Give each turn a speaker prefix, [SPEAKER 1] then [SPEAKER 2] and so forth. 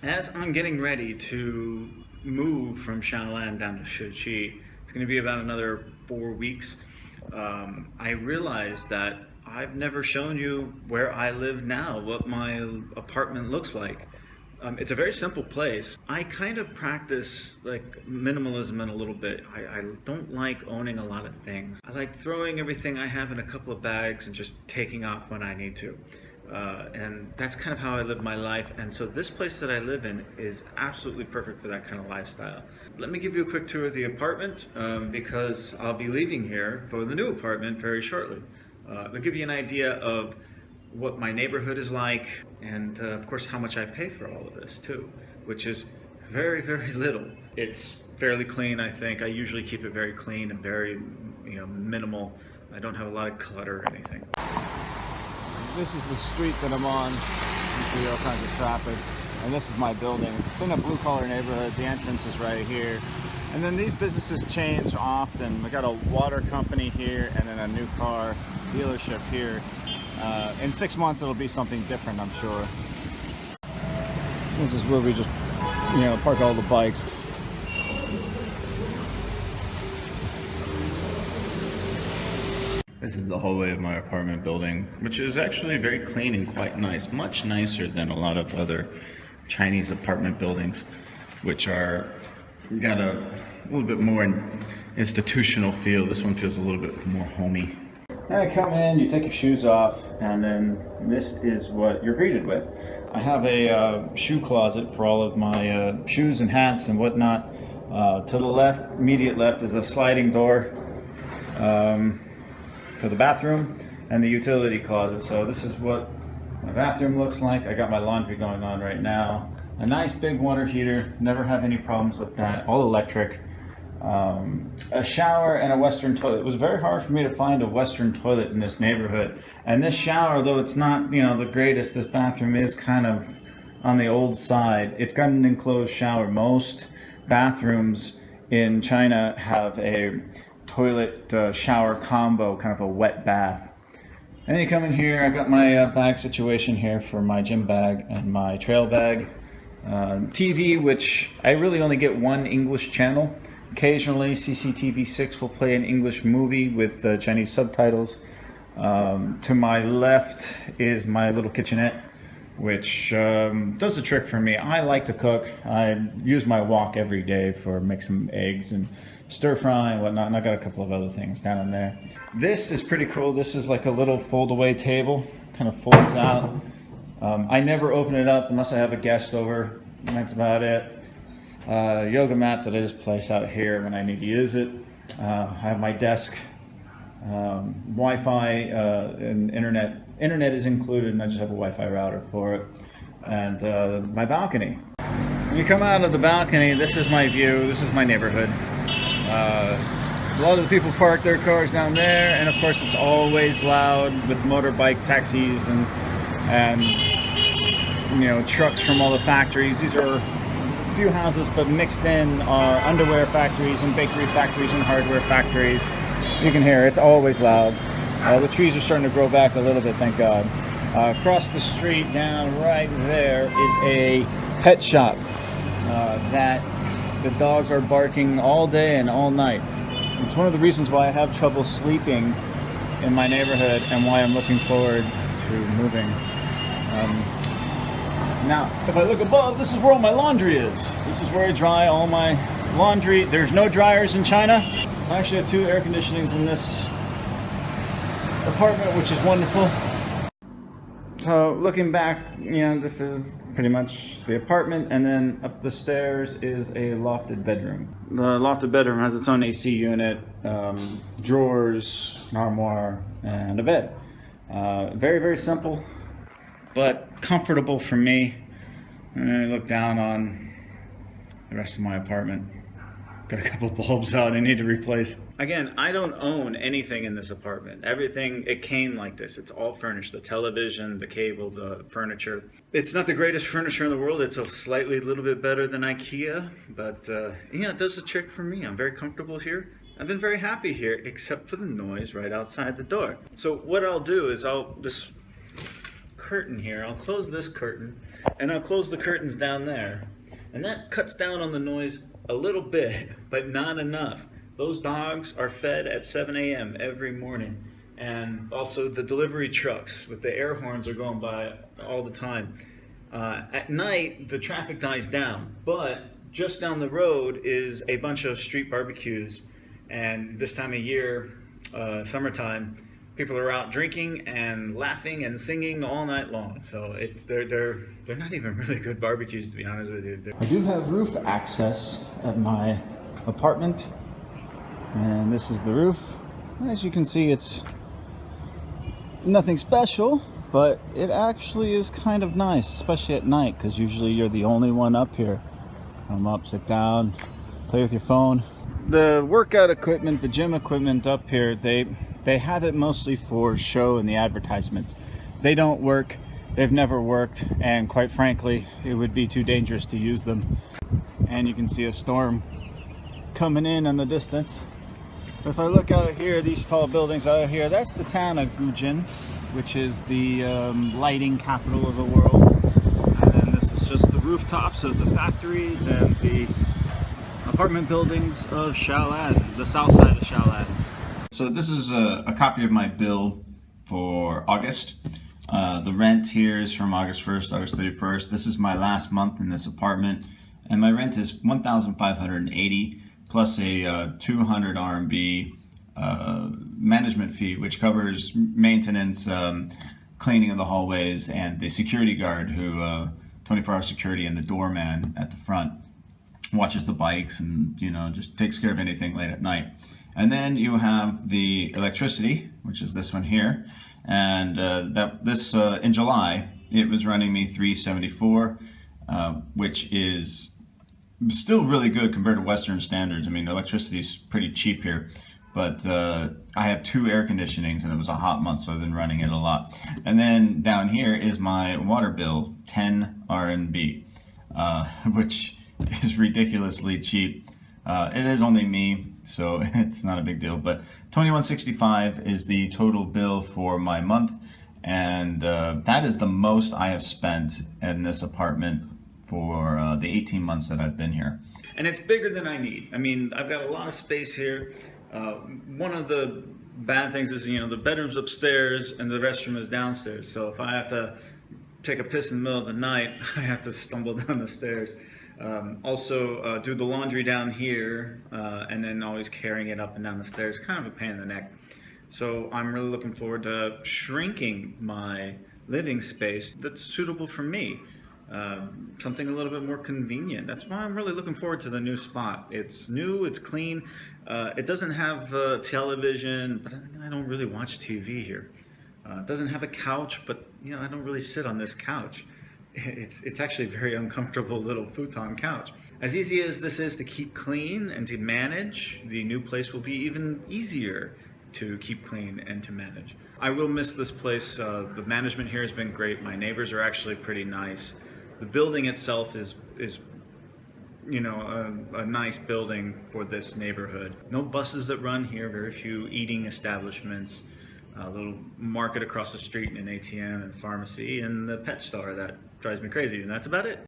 [SPEAKER 1] As I'm getting ready to move from Xiaolan down to Shichi, it's going to be about another 4 weeks. I realized that I've never shown you where I live now, what my apartment looks like. It's a very simple place. I kind of practice like minimalism in a little bit. I don't like owning a lot of things. I like throwing everything I have in a couple of bags and just taking off when I need to. And that's kind of how I live my life. And so this place that I live in is absolutely perfect for that kind of lifestyle. Let me give you a quick tour of the apartment because I'll be leaving here for the new apartment very shortly. I'll give you an idea of what my neighborhood is like, and of course how much I pay for all of this too, which is very, very little. It's fairly clean, I think. I usually keep it very clean and very, minimal. I don't have a lot of clutter or anything.
[SPEAKER 2] This is the street that I'm on. You see all kinds of traffic. And this is my building. It's in a blue-collar neighborhood. The entrance is right here. And then these businesses change often. We got a water company here and then a new car dealership here. In 6 months it'll be something different, I'm sure. This is where we just, park all the bikes.
[SPEAKER 1] This is the hallway of my apartment building, which is actually very clean and quite nice. Much nicer than a lot of other Chinese apartment buildings, which are got a little bit more institutional feel. This one feels a little bit more homey. I come in, you take your shoes off, and then this is what you're greeted with. I have a shoe closet for all of my shoes and hats and whatnot. To the left, immediate left, is a sliding door for the bathroom and the utility closet. So this is what my bathroom looks like. I got my laundry going on right now. A nice big water heater, never have any problems with that, all electric. A shower and a Western toilet. It was very hard for me to find a Western toilet in this neighborhood. And this shower, though it's not, the greatest, this bathroom is kind of on the old side. It's got an enclosed shower. Most bathrooms in China have a toilet shower combo, kind of a wet bath. And then you come in here, I've got my bag situation here for my gym bag and my trail bag. TV, which I really only get one English channel. Occasionally CCTV6 will play an English movie with Chinese subtitles. To my left is my little kitchenette, which does the trick for me. I like to cook. I use my wok every day for make some eggs and stir fry and whatnot, and I got a couple of other things down in there. This is pretty cool. This is like a little fold away table, kind of folds out. I never open it up unless I have a guest over. That's about it. Yoga mat that I just place out here when I need to use it. I have my desk, Wi-Fi and internet. Internet is included, and I just have a Wi-Fi router for it. And my balcony. When you come out of the balcony, this is my view. This is my neighborhood. A lot of the people park their cars down there, and of course it's always loud with motorbike taxis and trucks from all the factories. These are a few houses, but mixed in are underwear factories and bakery factories and hardware factories. You can hear it's always loud. The trees are starting to grow back a little bit, thank God. Across the street down right there is a pet shop that the dogs are barking all day and all night. It's one of the reasons why I have trouble sleeping in my neighborhood and why I'm looking forward to moving. Now, if I look above, this is where all my laundry is. This is where I dry all my laundry. There's no dryers in China. I actually have 2 air conditionings in this apartment, which is wonderful. So looking back, this is pretty much the apartment, and then up the stairs is a lofted bedroom. The lofted bedroom has its own AC unit, drawers, an armoire, and a bed. Very, very simple, but comfortable for me. And then I look down on the rest of my apartment. Got a couple bulbs out I need to replace. Again, I don't own anything in this apartment. Everything, it came like this. It's all furnished. The television, the cable, the furniture. It's not the greatest furniture in the world. It's a little bit better than IKEA, but it does the trick for me. I'm very comfortable here. I've been very happy here, except for the noise right outside the door. So what I'll do is I'll just curtain here. I'll close this curtain, and I'll close the curtains down there. And that cuts down on the noise a little bit, but not enough. Those dogs are fed at 7 a.m. every morning. And also the delivery trucks with the air horns are going by all the time. At night, the traffic dies down, but just down the road is a bunch of street barbecues. And this time of year, summertime, people are out drinking and laughing and singing all night long. So they're not even really good barbecues, to be honest with you. I do have roof access at my apartment, and this is the roof. As you can see, it's nothing special, but it actually is kind of nice, especially at night, because usually you're the only one up here. Come up, sit down, play with your phone. The workout equipment, the gym equipment up here, they have it mostly for show and the advertisements. They don't work, they've never worked, and quite frankly, it would be too dangerous to use them. And you can see a storm coming in the distance. If I look out here, these tall buildings out here, that's the town of Guangdong, which is the lighting capital of the world. And then this is just the rooftops of the factories and the apartment buildings of Xiaolan, the south side of Xiaolan. So this is a copy of my bill for August. The rent here is from August 1st, August 31st. This is my last month in this apartment, and my rent is 1,580 plus a 200 RMB management fee, which covers maintenance, cleaning of the hallways, and the security guard who 24-hour security, and the doorman at the front watches the bikes and, you know, just takes care of anything late at night. And then you have the electricity, which is this one here, and in July it was running me 374, which is still really good compared to Western standards. I mean, electricity is pretty cheap here, but I have 2 air conditionings, and it was a hot month, so I've been running it a lot. And then down here is my water bill, 10 RMB, which is ridiculously cheap. It is only me, so it's not a big deal, but 2165 is the total bill for my month, and that is the most I have spent in this apartment for the 18 months that I've been here. And it's bigger than I need. I mean, I've got a lot of space here. One of the bad things is, you know, the bedroom's upstairs and the restroom is downstairs. So if I have to take a piss in the middle of the night, I have to stumble down the stairs. Also do the laundry down here, and then always carrying it up and down the stairs, kind of a pain in the neck. So I'm really looking forward to shrinking my living space that's suitable for me. Something a little bit more convenient. That's why I'm really looking forward to the new spot. It's new, it's clean. It doesn't have television, but I don't really watch TV here. It doesn't have a couch, but you know, I don't really sit on this couch. It's actually a very uncomfortable little futon couch. As easy as this is to keep clean and to manage, the new place will be even easier to keep clean and to manage. I will miss this place. The management here has been great. My neighbors are actually pretty nice. The building itself is you know, a nice building for this neighborhood. No buses that run here, very few eating establishments, a little market across the street and an ATM and pharmacy and the pet store that drives me crazy, and that's about it.